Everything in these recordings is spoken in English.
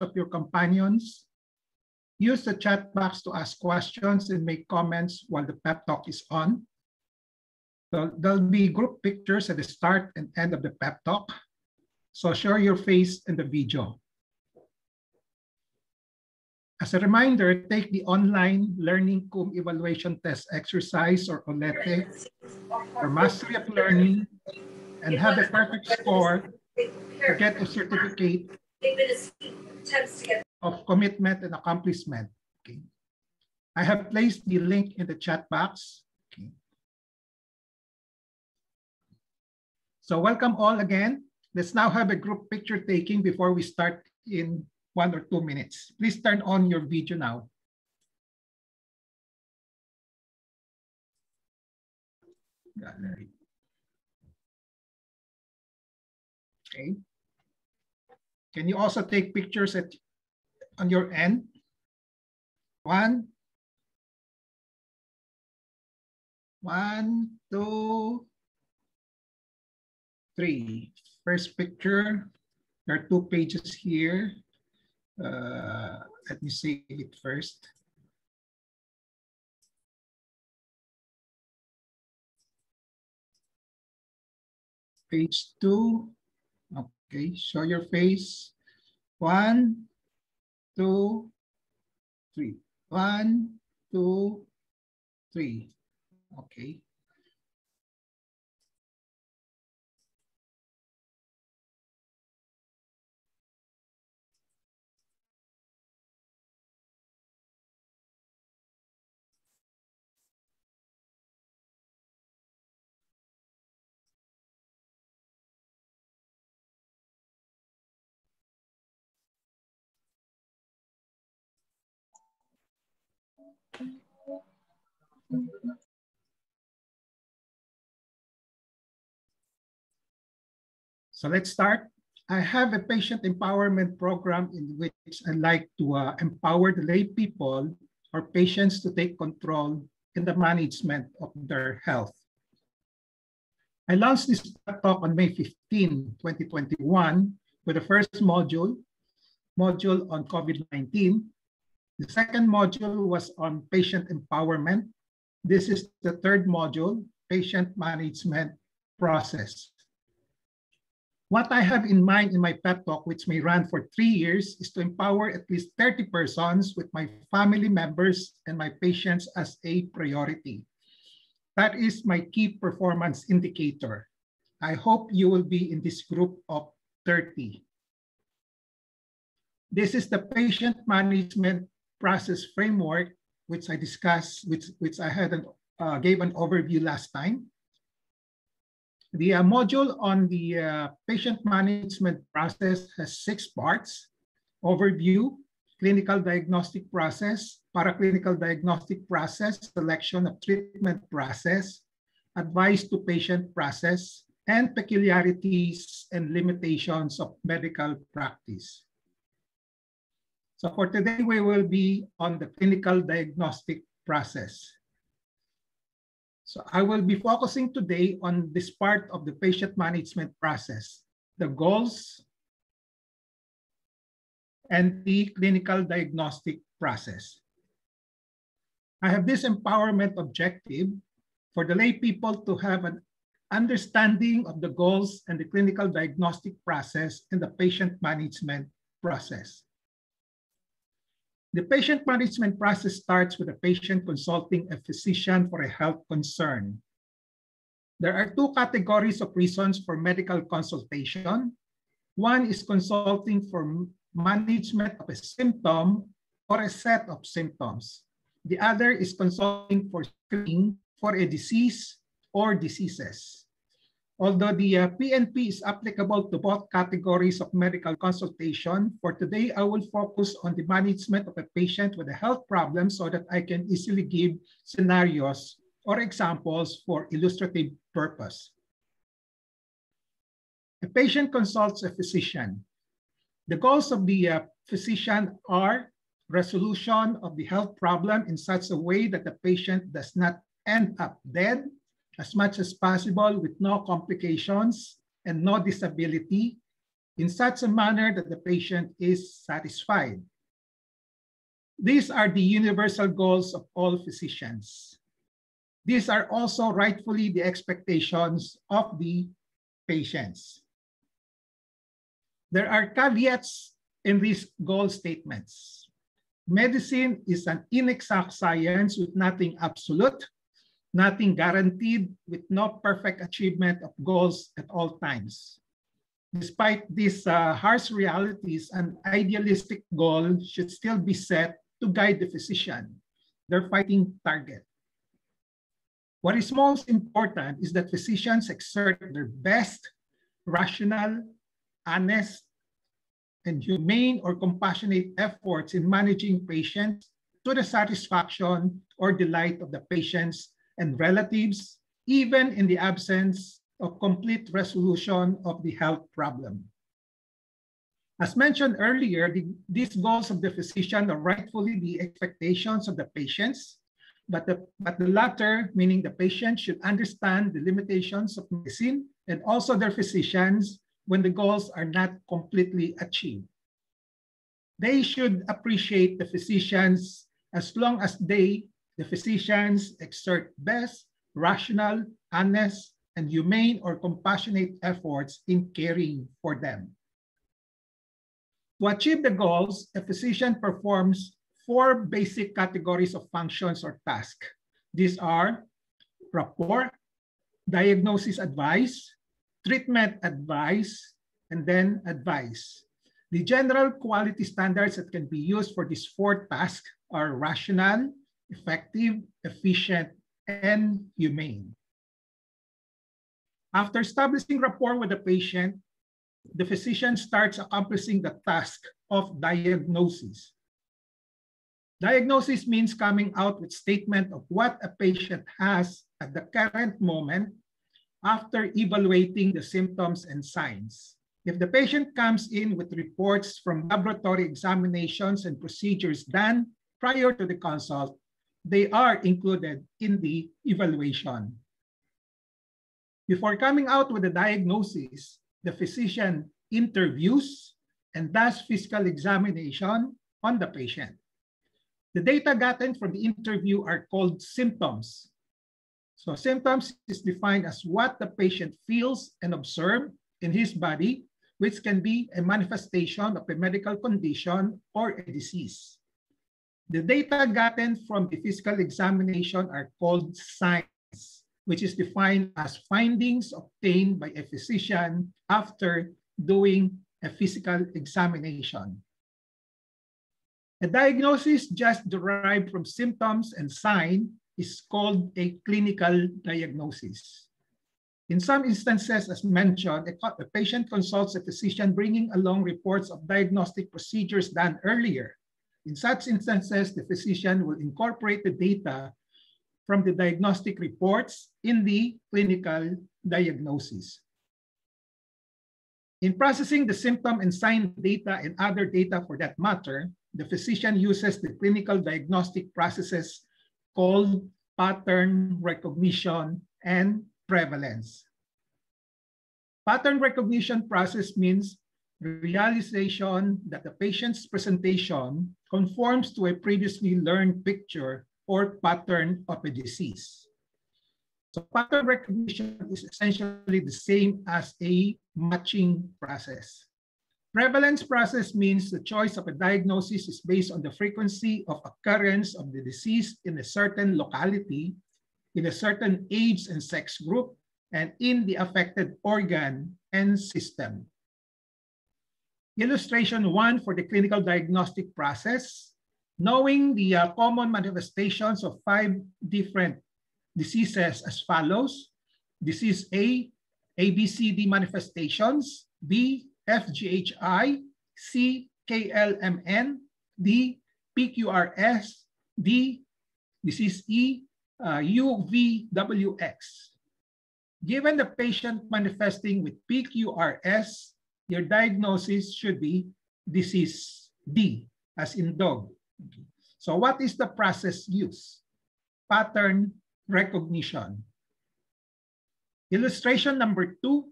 of your companions. Use the chat box to ask questions and make comments while the pep talk is on. There'll be group pictures at the start and end of the pep talk. So show your face in the video. As a reminder, take the online Learning Cum Evaluation Test exercise or OLETE for mastery of learning and have a perfect score to get a certificate of commitment and accomplishment. Okay. I have placed the link in the chat box. Okay. So welcome all again. Let's now have a group picture taking before we start in 1 or 2 minutes. Please turn on your video now. Gallery. Okay. Can you also take pictures on your end? 1, 2, 3. First picture. There are 2 pages here. Let me save it first. Page 2. Okay, show your face. 1, 2, 3. 1, 2, 3. Okay. So let's start. I have a patient empowerment program in which I like to empower the lay people or patients to take control in the management of their health. I launched this talk on May 15, 2021 with the first module on COVID-19. The second module was on patient empowerment. This is the third module, patient management process. What I have in mind in my pep talk, which may run for 3 years, is to empower at least 30 persons with my family members and my patients as a priority. That is my key performance indicator. I hope you will be in this group of 30. This is the patient management process framework, which I discussed, which I gave an overview last time. The module on the patient management process has 6 parts: overview, clinical diagnostic process, paraclinical diagnostic process, selection of treatment process, advice to patient process, and peculiarities and limitations of medical practice. So for today, we will be on the clinical diagnostic process. So I will be focusing today on this part of the patient management process, the goals and the clinical diagnostic process. I have this empowerment objective for the lay people to have an understanding of the goals and the clinical diagnostic process in the patient management process. The patient management process starts with a patient consulting a physician for a health concern. There are 2 categories of reasons for medical consultation. One is consulting for management of a symptom or a set of symptoms. The other is consulting for screening for a disease or diseases. Although the PNP is applicable to both categories of medical consultation, for today I will focus on the management of a patient with a health problem so that I can easily give scenarios or examples for illustrative purpose. A patient consults a physician. The goals of the physician are resolution of the health problem in such a way that the patient does not end up dead, as much as possible with no complications and no disability, in such a manner that the patient is satisfied. These are the universal goals of all physicians. These are also rightfully the expectations of the patients. There are caveats in these goal statements. Medicine is an inexact science with nothing absolute, nothing guaranteed, with no perfect achievement of goals at all times. Despite these harsh realities, an idealistic goal should still be set to guide the physician, their fighting target. What is most important is that physicians exert their best, rational, honest, and humane or compassionate efforts in managing patients to the satisfaction or delight of the patients and relatives, even in the absence of complete resolution of the health problem. As mentioned earlier, these goals of the physician are rightfully the expectations of the patients, but the latter, meaning the patient, should understand the limitations of medicine and also their physicians when the goals are not completely achieved. They should appreciate the physicians as long as the physicians exert best, rational, honest, and humane or compassionate efforts in caring for them. To achieve the goals, a physician performs 4 basic categories of functions or tasks. These are rapport, diagnosis advice, treatment advice, and then advice. The general quality standards that can be used for these 4 tasks are rational, effective, efficient, and humane. After establishing rapport with the patient, the physician starts accomplishing the task of diagnosis. Diagnosis means coming out with statement of what a patient has at the current moment after evaluating the symptoms and signs. If the patient comes in with reports from laboratory examinations and procedures done prior to the consult, they are included in the evaluation. Before coming out with a diagnosis, the physician interviews and does physical examination on the patient. The data gotten from the interview are called symptoms. So symptoms is defined as what the patient feels and observes in his body, which can be a manifestation of a medical condition or a disease. The data gotten from the physical examination are called signs, which is defined as findings obtained by a physician after doing a physical examination. A diagnosis just derived from symptoms and sign is called a clinical diagnosis. In some instances, as mentioned, a patient consults a physician bringing along reports of diagnostic procedures done earlier. In such instances, the physician will incorporate the data from the diagnostic reports in the clinical diagnosis. In processing the symptom and sign data and other data for that matter, the physician uses the clinical diagnostic processes called pattern recognition and prevalence. Pattern recognition process means realization that the patient's presentation conforms to a previously learned picture or pattern of a disease. So pattern recognition is essentially the same as a matching process. Prevalence process means the choice of a diagnosis is based on the frequency of occurrence of the disease in a certain locality, in a certain age and sex group, and in the affected organ and system. Illustration 1 for the clinical diagnostic process. Knowing the common manifestations of 5 different diseases as follows. Disease A, ABCD manifestations. B, FGHI. C, KLMN. D, PQRS. D, disease E, UVWX. Given the patient manifesting with PQRS, your diagnosis should be disease D, as in dog. So what is the process used? Pattern recognition. Illustration number 2,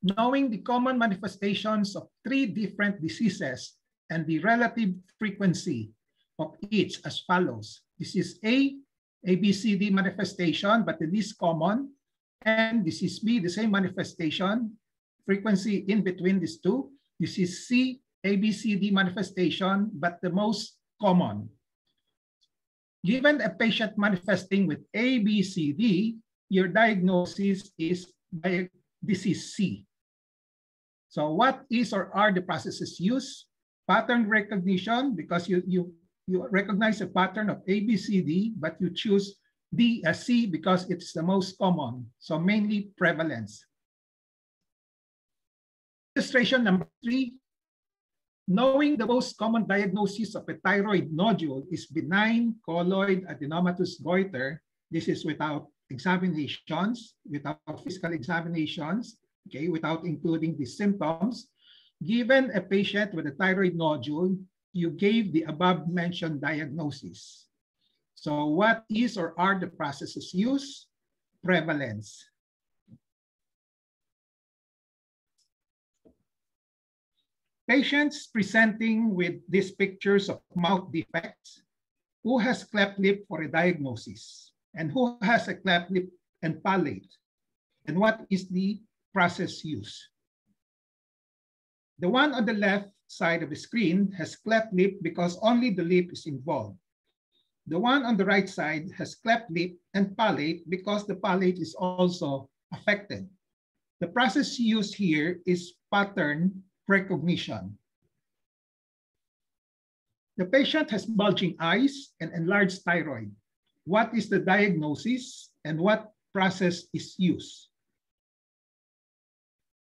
knowing the common manifestations of 3 different diseases and the relative frequency of each as follows. This is A, B, C, D manifestation, but the least common. And this is B, the same manifestation, frequency in between these two. This is C, A, B, C, D manifestation, but the most common. Given a patient manifesting with A, B, C, D, your diagnosis is disease C. So what is or are the processes used? Pattern recognition, because you recognize a pattern of A, B, C, D, but you choose D as C because it's the most common. So mainly prevalence. Illustration number 3. Knowing the most common diagnosis of a thyroid nodule is benign colloid adenomatous goiter. This is without examinations, without physical examinations, okay, without including the symptoms. Given a patient with a thyroid nodule, you gave the above mentioned diagnosis. So what is or are the processes used? Prevalence. Patients presenting with these pictures of mouth defects, who has cleft lip for a diagnosis, and who has a cleft lip and palate, and what is the process used? The one on the left side of the screen has cleft lip because only the lip is involved. The one on the right side has cleft lip and palate because the palate is also affected. The process used here is pattern recognition. The patient has bulging eyes and enlarged thyroid. What is the diagnosis and what process is used?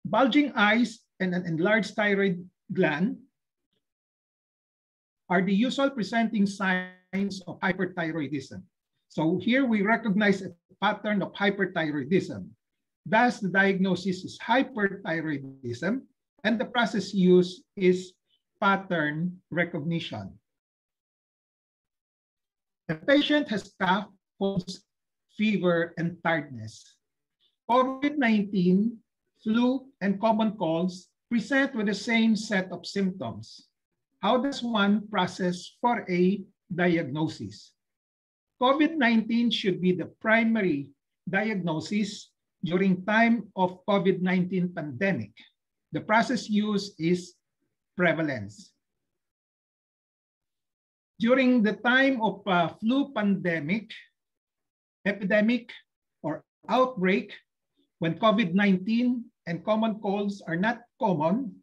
Bulging eyes and an enlarged thyroid gland are the usual presenting signs of hyperthyroidism. So here we recognize a pattern of hyperthyroidism. Thus, the diagnosis is hyperthyroidism, and the process used is pattern recognition. The patient has cough, colds, fever, and tiredness. COVID-19, flu, and common colds present with the same set of symptoms. How does one process for a diagnosis? COVID-19 should be the primary diagnosis during time of COVID-19 pandemic. The process used is prevalence. During the time of flu pandemic, epidemic, or outbreak, when COVID-19 and common colds are not common,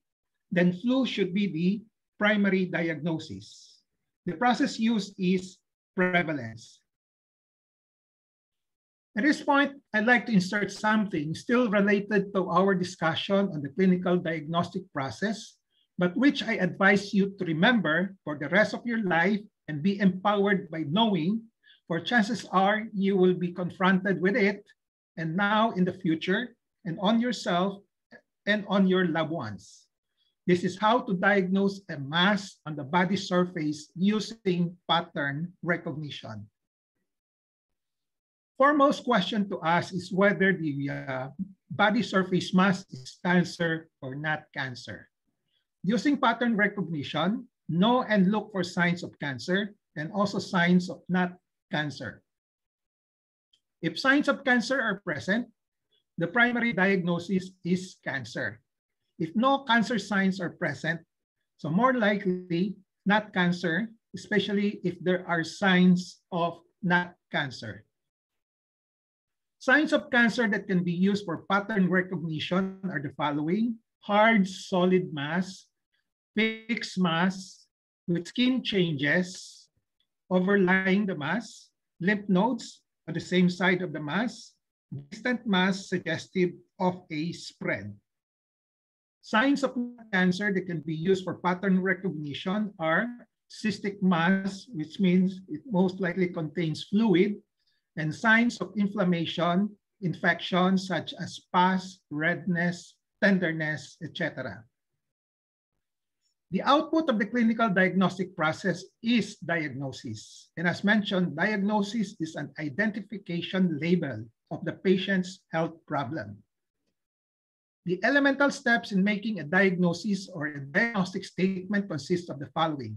then flu should be the primary diagnosis. The process used is prevalence. At this point, I'd like to insert something still related to our discussion on the clinical diagnostic process, but which I advise you to remember for the rest of your life and be empowered by knowing, for chances are you will be confronted with it, and now in the future, and on yourself and on your loved ones. This is how to diagnose a mass on the body surface using pattern recognition. Foremost question to ask is whether the body surface mass is cancer or not cancer. Using pattern recognition, know and look for signs of cancer and also signs of not cancer. If signs of cancer are present, the primary diagnosis is cancer. If no cancer signs are present, so more likely not cancer, especially if there are signs of not cancer. Signs of cancer that can be used for pattern recognition are the following: hard, solid mass, fixed mass with skin changes overlying the mass, lymph nodes on the same side of the mass, distant mass suggestive of a spread. Signs of cancer that can be used for pattern recognition are cystic mass, which means it most likely contains fluid, and signs of inflammation, infection such as pus, redness, tenderness, etc. The output of the clinical diagnostic process is diagnosis. And as mentioned, diagnosis is an identification label of the patient's health problem. The elemental steps in making a diagnosis or a diagnostic statement consist of the following.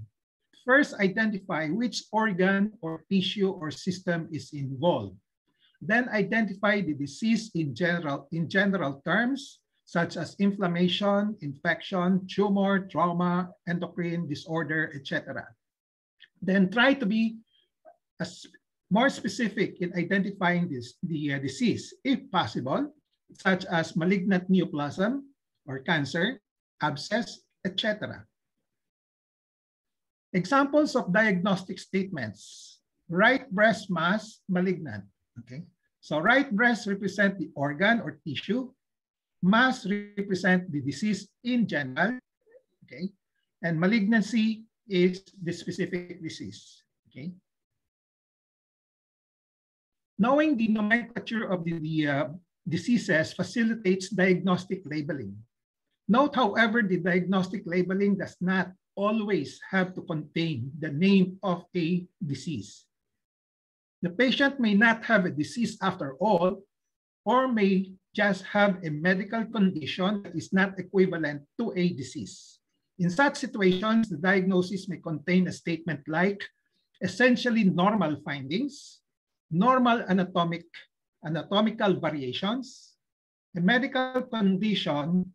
First, identify which organ or tissue or system is involved. Then identify the disease in general terms, such as inflammation, infection, tumor, trauma, endocrine disorder, etc. Then try to be more specific in identifying the disease, if possible, such as malignant neoplasm or cancer, abscess, etc. Examples of diagnostic statements. Right breast mass, malignant. Okay, so right breast represent the organ or tissue. Mass represent the disease in general. Okay, and malignancy is the specific disease. Okay. Knowing the nomenclature of the diseases facilitates diagnostic labeling. Note, however, the diagnostic labeling does not always have to contain the name of a disease. The patient may not have a disease after all, or may just have a medical condition that is not equivalent to a disease. In such situations, the diagnosis may contain a statement like essentially normal findings, normal anatomical variations, a medical condition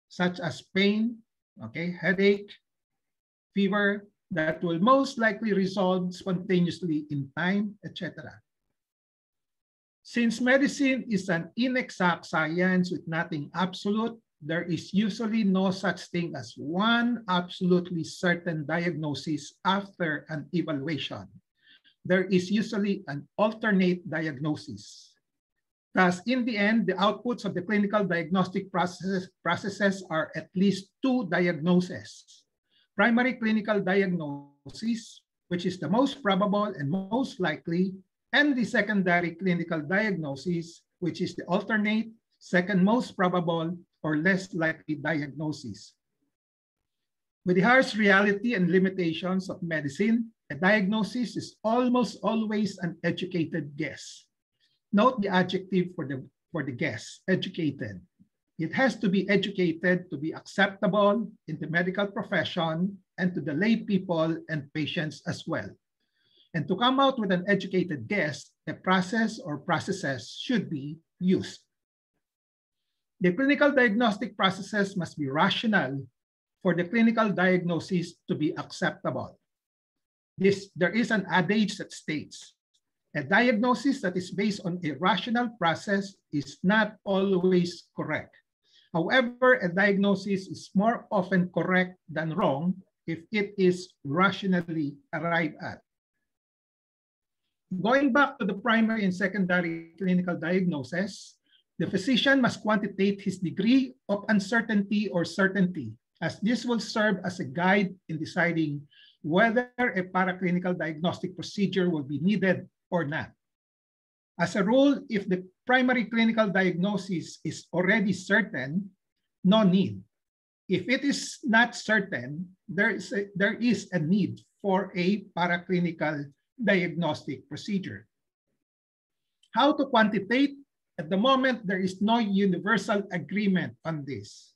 such as pain, okay, headache, fever that will most likely resolve spontaneously in time, etc. Since medicine is an inexact science with nothing absolute, there is usually no such thing as one absolutely certain diagnosis after an evaluation. There is usually an alternate diagnosis. Thus, in the end, the outputs of the clinical diagnostic processes are at least two diagnoses. Primary clinical diagnosis, which is the most probable and most likely, and the secondary clinical diagnosis, which is the alternate, second most probable, or less likely diagnosis. With the harsh reality and limitations of medicine, a diagnosis is almost always an educated guess. Note the adjective for the guess, educated. It has to be educated to be acceptable in the medical profession and to the lay people and patients as well. And to come out with an educated guess, a process or processes should be used. The clinical diagnostic processes must be rational for the clinical diagnosis to be acceptable. There is an adage that states, a diagnosis that is based on a rational process is not always correct. However, a diagnosis is more often correct than wrong if it is rationally arrived at. Going back to the primary and secondary clinical diagnosis, the physician must quantitate his degree of uncertainty or certainty, as this will serve as a guide in deciding whether a paraclinical diagnostic procedure will be needed or not. As a rule, if the primary clinical diagnosis is already certain, no need. If it is not certain, there is a need for a paraclinical diagnostic procedure. How to quantitate? At the moment, there is no universal agreement on this.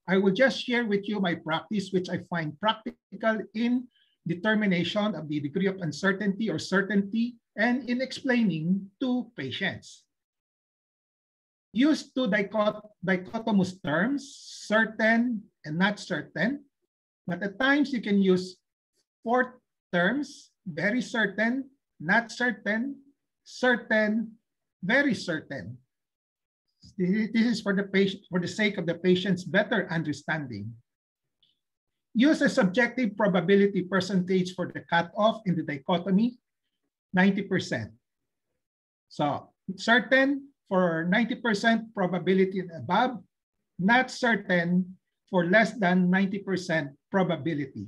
I will just share with you my practice, which I find practical in determination of the degree of uncertainty or certainty and in explaining to patients. Use two dichotomous terms, certain and not certain, but at times you can use four terms, very certain, not certain, certain, very certain. This is for the patient, for the sake of the patient's better understanding. Use a subjective probability percentage for the cutoff in the dichotomy, 90%. So certain for 90% probability and above, not certain for less than 90% probability.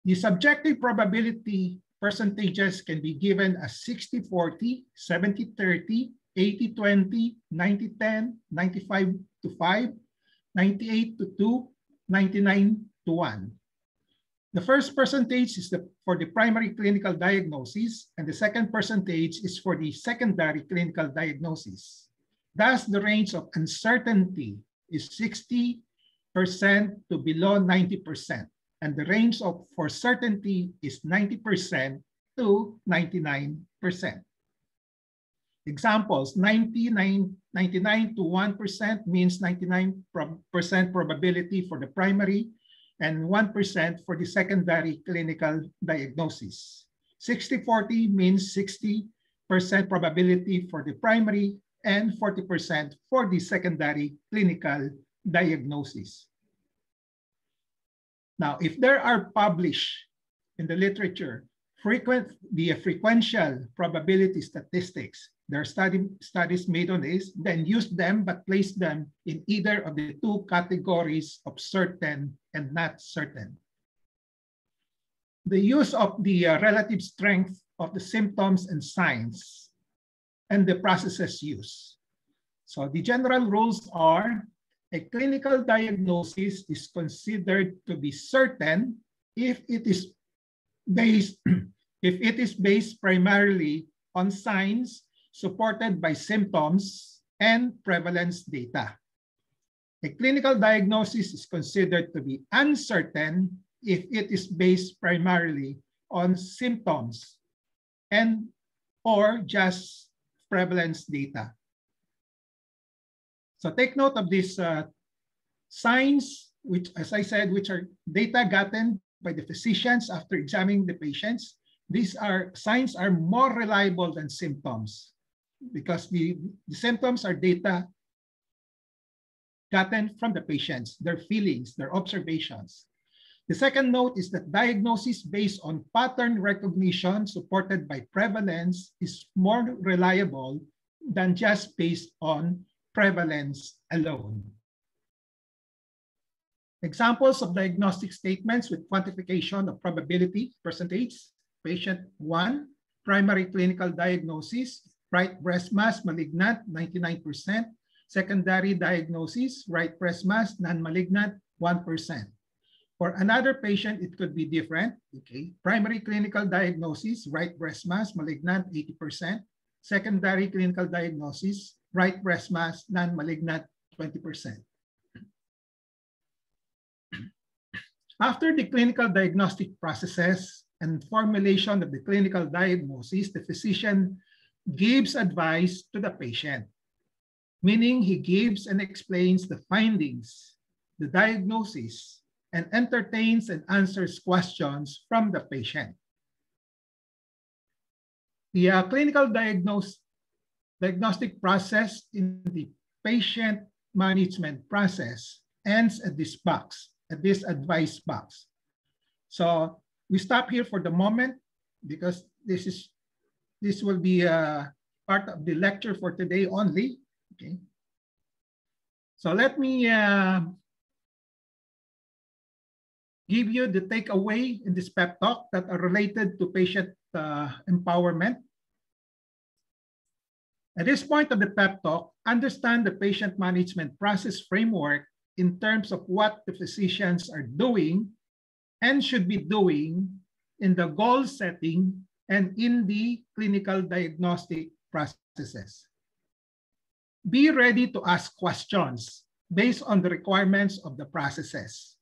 The subjective probability percentages can be given as 60-40, 70-30, 80-20, 90-10, 95-5, 98-2, 99-1. The first percentage is for the primary clinical diagnosis, and the second percentage is for the secondary clinical diagnosis. Thus, the range of uncertainty is 60% to below 90%. And the range for certainty is 90% to 99%. Examples, 99 to 1% means 99% probability for the primary and 1% for the secondary clinical diagnosis. 60-40 means 60% probability for the primary and 40% for the secondary clinical diagnosis. Now, if there are published in the literature frequential probability statistics, there are studies made on this, then use them but place them in either of the two categories of certain and not certain. The use of the relative strength of the symptoms and signs and the processes used. So the general rules are: a clinical diagnosis is considered to be certain if it is based primarily on signs supported by symptoms and prevalence data. A clinical diagnosis is considered to be uncertain if it is based primarily on symptoms and or just prevalence data. So take note of these signs, which, as I said, which are data gotten by the physicians after examining the patients. These signs are more reliable than symptoms because the symptoms are data gotten from the patients, their feelings, their observations. The second note is that diagnosis based on pattern recognition supported by prevalence is more reliable than just based on prevalence alone. Examples of diagnostic statements with quantification of probability percentage. Patient 1, primary clinical diagnosis, right breast mass malignant, 99%. Secondary diagnosis, right breast mass non-malignant, 1%. For another patient, it could be different. Okay. Primary clinical diagnosis, right breast mass malignant, 80%. Secondary clinical diagnosis, right breast mass non-malignant, 20%. After the clinical diagnostic processes and formulation of the clinical diagnosis, the physician gives advice to the patient, meaning he gives and explains the findings, the diagnosis, and entertains and answers questions from the patient. The clinical diagnostic process in the patient management process ends at this box, at this advice box. So we stop here for the moment because this will be a part of the lecture for today only. Okay. So let me give you the takeaway in this pep talk that are related to patient empowerment. At this point of the pep talk, understand the patient management process framework in terms of what the physicians are doing and should be doing in the goal setting and in the clinical diagnostic processes. Be ready to ask questions based on the requirements of the processes,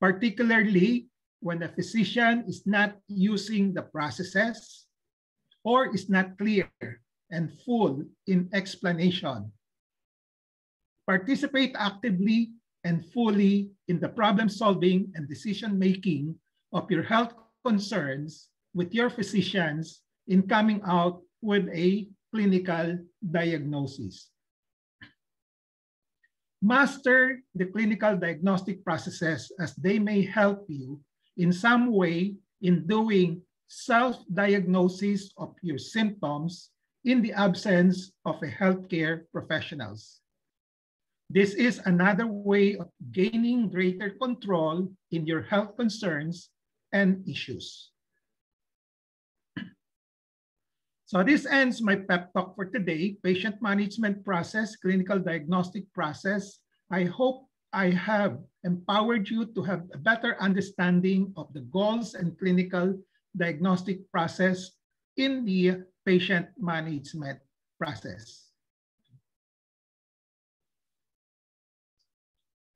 particularly when the physician is not using the processes or is not clear and full in explanation. Participate actively and fully in the problem solving and decision making of your health concerns with your physicians in coming out with a clinical diagnosis. Master the clinical diagnostic processes as they may help you in some way in doing self-diagnosis of your symptoms in the absence of a healthcare professionals. This is another way of gaining greater control in your health concerns and issues. So this ends my pep talk for today, patient management process, clinical diagnostic process. I hope I have empowered you to have a better understanding of the goals and clinical diagnostic process in the patient management process.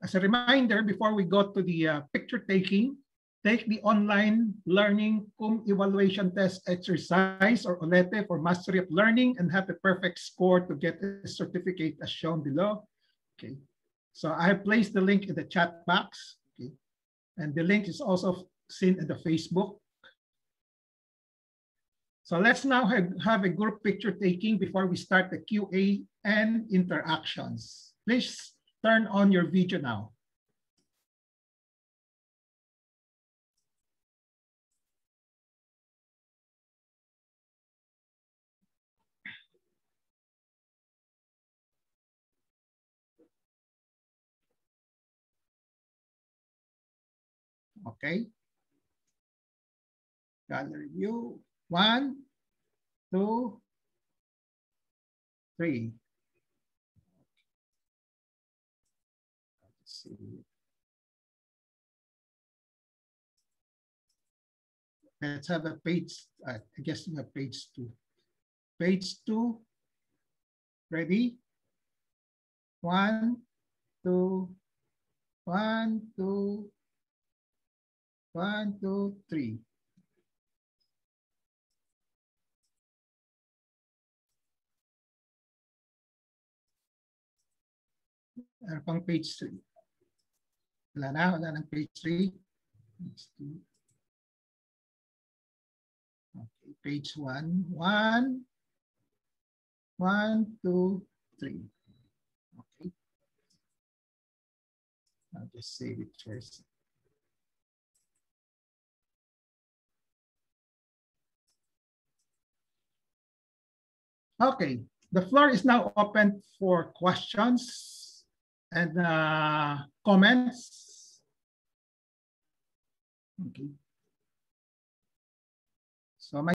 As a reminder, before we go to the picture taking, take the online learning cum evaluation test exercise or OLETE for mastery of learning and have a perfect score to get a certificate as shown below. Okay, so I have placed the link in the chat box. Okay, and the link is also seen in the Facebook. So let's now have a group picture taking before we start the QA and interactions. Please turn on your video now. Okay. Gallery view. 1, 2, 3. Let's see. Let's have a page. I guess we have page 2. Page 2. Ready? 1, 2, 1, 2, 1, 2, 3. Ano pang page 3? Wala ng page 3. Page 2. Okay, page 1. 1, 1, 2, 3. Okay. I'll just save it first. Okay, the floor is now open for questions and comments. Okay.